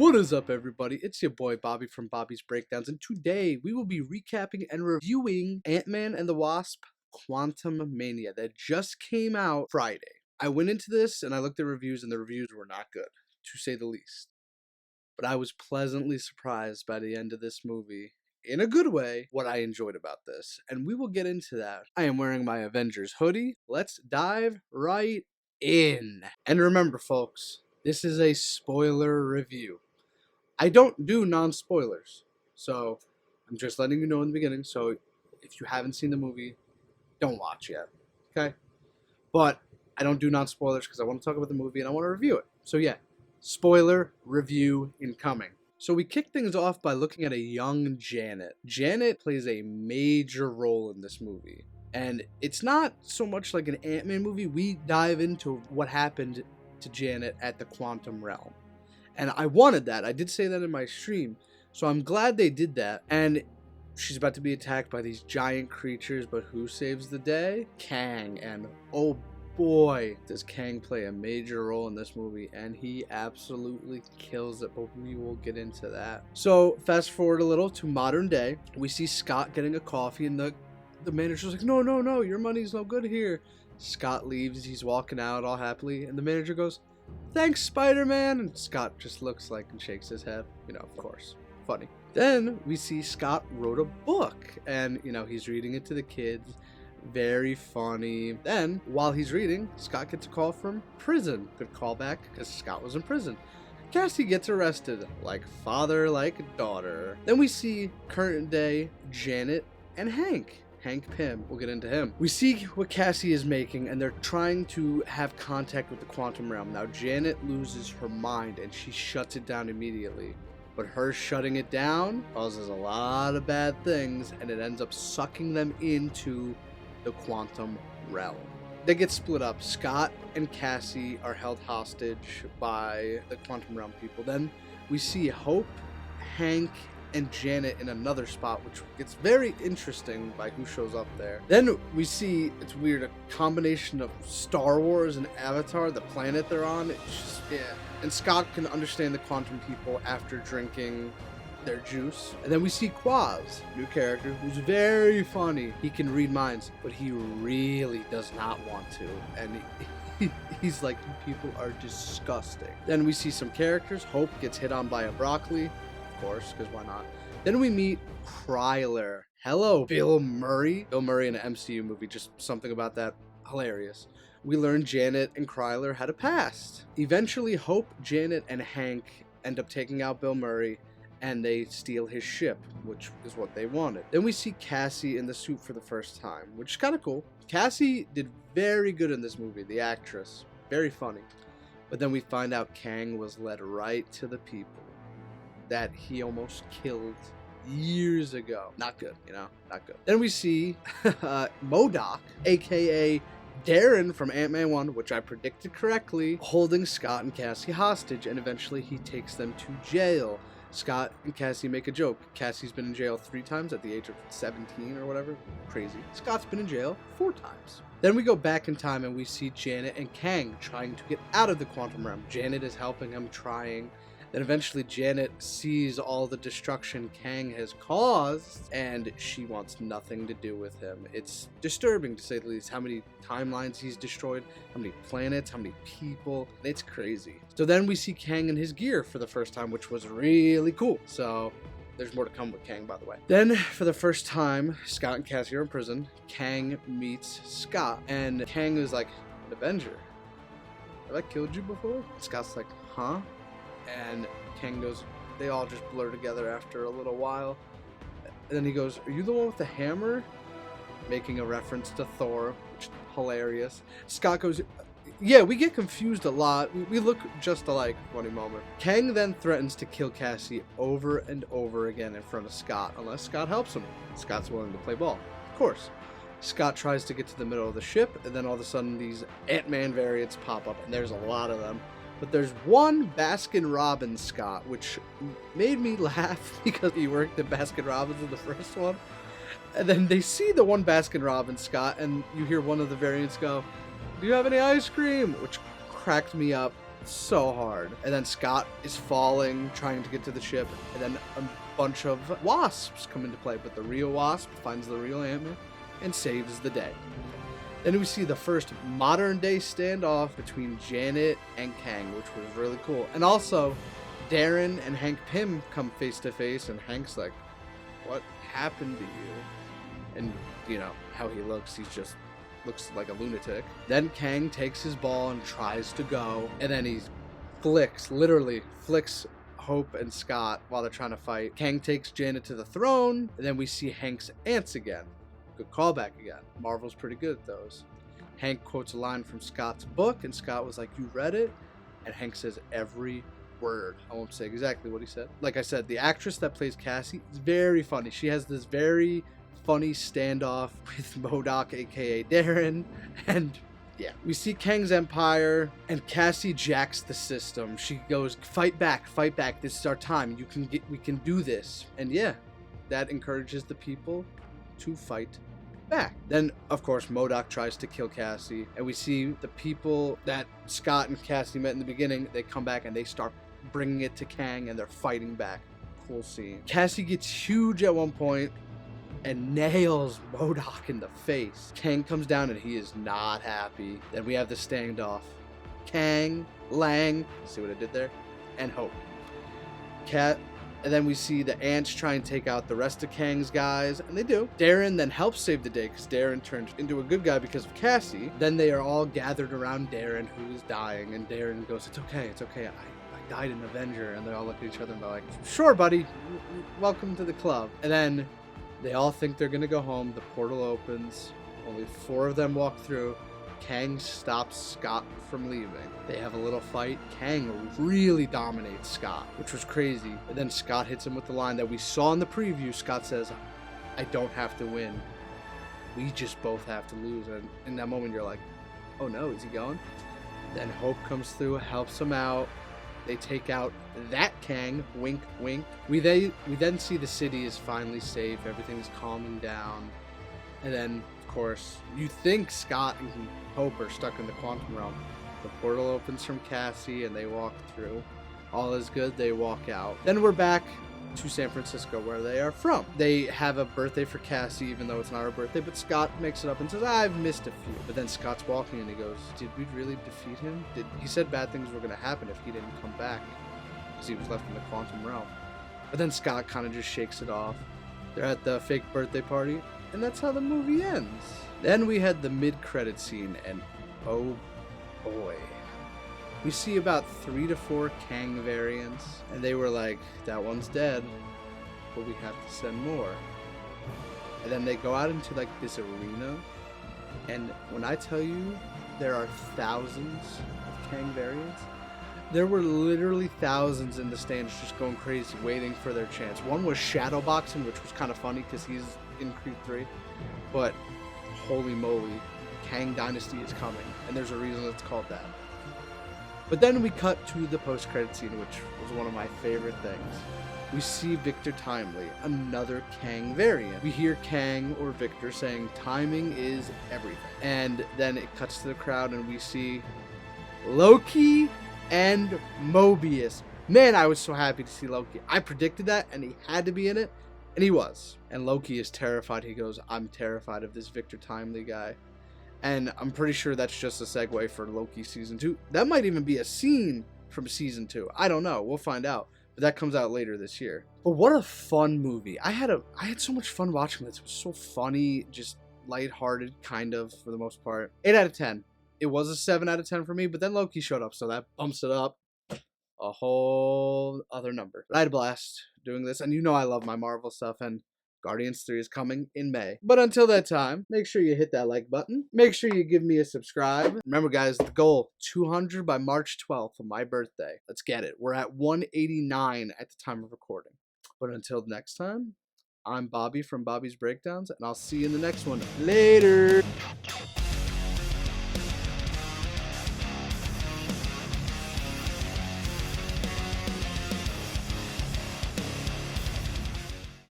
What is up, everybody? It's your boy Bobby from Bobby's Breakdowns, and today we will be recapping and reviewing Ant-Man and the Wasp: Quantumania that just came out Friday. I went into this and I looked at reviews, and the reviews were not good, to say the least. But I was pleasantly surprised by the end of this movie, in a good way, what I enjoyed about this, and we will get into that. I am wearing my Avengers hoodie. Let's dive right in. And remember, folks, this is a spoiler review. I don't do non-spoilers, so I'm just letting you know in the beginning. So if you haven't seen the movie, don't watch yet, okay? But I don't do non-spoilers because I want to talk about the movie and I want to review it. So yeah, spoiler review incoming. So we kick things off by looking at a young Janet. Janet plays a major role in this movie. And it's not so much like an Ant-Man movie. We dive into what happened to Janet at the quantum realm. And I wanted that. I did say that in my stream. So I'm glad they did that. And she's about to be attacked by these giant creatures, but who saves the day? Kang. And oh boy, does Kang play a major role in this movie, and he absolutely kills it, but we will get into that. So fast forward a little to modern day. We see Scott getting a coffee, and the manager's like, no, your money's no good here. Scott leaves. He's walking out all happily, and the manager goes, "Thanks, Spider-Man." And Scott just looks like and shakes his head. You know, of course. Funny. Then we see Scott wrote a book, and, you know, he's reading it to the kids. Very funny. Then, while he's reading, Scott gets a call from prison. Good callback, because Scott was in prison. Cassie gets arrested. Like father, like daughter. Then we see current day Janet and Hank Pym. We'll get into him. We see what Cassie is making, and they're trying to have contact with the quantum realm. Now, Janet loses her mind, and she shuts it down immediately. But her shutting it down causes a lot of bad things, and it ends up sucking them into the quantum realm. They get split up. Scott and Cassie are held hostage by the quantum realm people. Then we see Hope, Hank, and Janet in another spot, which gets very interesting by who shows up there. Then we see, it's weird, a combination of Star Wars and Avatar, the planet they're on. It's just, yeah. And Scott can understand the quantum people after drinking their juice. And then we see Quaz, new character, who's very funny. He can read minds, but he really does not want to. And he's like, you people are disgusting. Then we see some characters. Hope gets hit on by a broccoli. Course, because why not? Then we meet Kryler. Hello, Bill Murray. Bill Murray in an MCU movie, just something about that hilarious. We learn Janet and Kryler had a past. Eventually, Hope, Janet, and Hank end up taking out Bill Murray, and they steal his ship, which is what they wanted. Then we see Cassie in the suit for the first time, which is kind of cool. Cassie did very good in this movie, the actress. Very funny. But then we find out Kang was led right to the people that he almost killed years ago. Not good, you know, not good. Then we see MODOK, aka Darren from Ant-Man 1, which I predicted correctly, holding Scott and Cassie hostage, and eventually he takes them to jail. Scott and Cassie make a joke. Cassie's been in jail 3 times at the age of 17 or whatever. Crazy. Scott's been in jail 4 times. Then we go back in time and we see Janet and Kang trying to get out of the quantum realm. Janet is helping him, trying. Then eventually Janet sees all the destruction Kang has caused, and she wants nothing to do with him. It's disturbing, to say the least, how many timelines he's destroyed, how many planets, how many people. It's crazy. So then we see Kang in his gear for the first time, which was really cool. So there's more to come with Kang, by the way. Then, for the first time, Scott and Cassie are in prison. Kang meets Scott, and Kang is like, an Avenger. Have I killed you before? Scott's like, huh? And Kang goes, they all just blur together after a little while. And then he goes, are you the one with the hammer? Making a reference to Thor, which is hilarious. Scott goes, yeah, we get confused a lot. We look just alike. Funny moment. Kang then threatens to kill Cassie over and over again in front of Scott, unless Scott helps him. Scott's willing to play ball. Of course. Scott tries to get to the middle of the ship, and then all of a sudden these Ant-Man variants pop up, and there's a lot of them. But there's one Baskin-Robbins Scott, which made me laugh because he worked at Baskin-Robbins in the first one. And then they see the one Baskin-Robbins Scott, and you hear one of the variants go, do you have any ice cream? Which cracked me up so hard. And then Scott is falling, trying to get to the ship, and then a bunch of wasps come into play, but the real Wasp finds the real Ant-Man and saves the day. Then we see the first modern day standoff between Janet and Kang, which was really cool. And also, Darren and Hank Pym come face to face, and Hank's like, "What happened to you?" And you know how he looks, he just looks like a lunatic. Then Kang takes his ball and tries to go, and then he literally flicks Hope and Scott while they're trying to fight. Kang takes Janet to the throne, and then we see Hank's ants again. Good callback again. Marvel's pretty good at those. Hank quotes a line from Scott's book, and Scott was like, "You read it?" And Hank says every word. I won't say exactly what he said. Like I said, the actress that plays Cassie is very funny. She has this very funny standoff with MODOK, aka Darren, and yeah, we see Kang's empire, and Cassie jacks the system. She goes, fight back, this is our time, we can do this." And yeah, that encourages the people to fight back. Then of course MODOK tries to kill Cassie, and we see the people that Scott and Cassie met in the beginning, they come back and they start bringing it to Kang, and they're fighting back. Cool scene. Cassie gets huge at one point and nails MODOK in the face. Kang comes down and he is not happy. Then we have the standoff. Kang, Lang, see what I did there? And Hope. And then we see the ants try and take out the rest of Kang's guys, and they do. Darren then helps save the day because Darren turned into a good guy because of Cassie. Then they are all gathered around Darren, who is dying, and Darren goes, it's okay, I died in Avenger. And they all look at each other and they're like, sure, buddy, welcome to the club. And then they all think they're gonna go home. The portal opens. Only 4 of them walk through. Kang stops Scott from leaving. They have a little fight. Kang really dominates Scott, which was crazy. And then Scott hits him with the line that we saw in the preview. Scott says, "I don't have to win. We just both have to lose." And in that moment, you're like, oh no, is he going? Then Hope comes through, helps him out. They take out that Kang, wink, wink. We then see the city is finally safe. Everything's calming down. And then, of course, you think Scott and Hope are stuck in the quantum realm. The portal opens from Cassie and they walk through. All is good, they walk out. Then we're back to San Francisco, where they are from. They have a birthday for Cassie, even though it's not her birthday, but Scott makes it up and says, "I've missed a few." But then Scott's walking and he goes, "Did we really defeat him? He said bad things were going to happen if he didn't come back, because he was left in the quantum realm." But then Scott kind of just shakes it off. They're at the fake birthday party, and that's how the movie ends. Then we had the mid-credit scene, and oh boy. We see about 3 to 4 Kang variants, and they were like, that one's dead, but we have to send more. And then they go out into like this arena, and when I tell you there are thousands of Kang variants, there were literally thousands in the stands just going crazy, waiting for their chance. One was shadowboxing, which was kind of funny because he's in Creed 3, but holy moly, Kang Dynasty is coming, and there's a reason it's called that. But then we cut to the post-credit scene, which was one of my favorite things. We see Victor Timely, another Kang variant. We hear Kang or Victor saying, "Timing is everything." And then it cuts to the crowd and we see Loki and Mobius. Man, I was so happy to see Loki. I predicted that, and he had to be in it, and he was. And Loki is terrified. He goes, "I'm terrified of this Victor Timely guy." And I'm pretty sure that's just a segue for Loki Season 2. That might even be a scene from Season 2. I don't know. We'll find out. But that comes out later this year. But what a fun movie. I had so much fun watching this. It was so funny, just lighthearted, kind of, for the most part. 8 out of 10. It was a 7 out of 10 for me, but then Loki showed up, so that bumps it up a whole other number. But I had a blast doing this, and you know I love my Marvel stuff, and Guardians 3 is coming in May. But until that time, make sure you hit that like button. Make sure you give me a subscribe. Remember, guys, the goal, 200 by March 12th on my birthday. Let's get it. We're at 189 at the time of recording. But until next time, I'm Bobby from Bobby's Breakdowns, and I'll see you in the next one. Later!